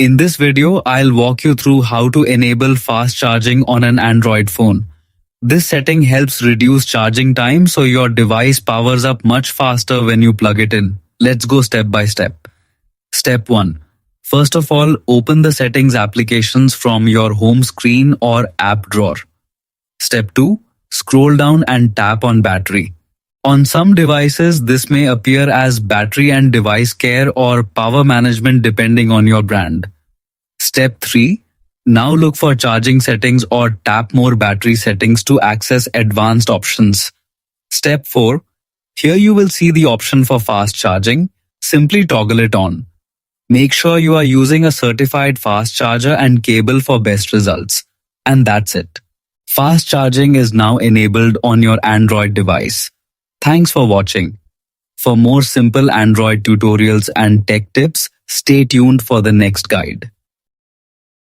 In this video, I'll walk you through how to enable fast charging on an Android phone. This setting helps reduce charging time so your device powers up much faster when you plug it in. Let's go step by step. Step 1. First of all, open the settings applications from your home screen or app drawer. Step 2. Scroll down and tap on battery. On some devices, this may appear as battery and device care or power management depending on your brand. Step 3. Now look for charging settings or tap more battery settings to access advanced options. Step 4. Here you will see the option for fast charging. Simply toggle it on. Make sure you are using a certified fast charger and cable for best results. And that's it. Fast charging is now enabled on your Android device. Thanks for watching. For more simple Android tutorials and tech tips, stay tuned for the next guide.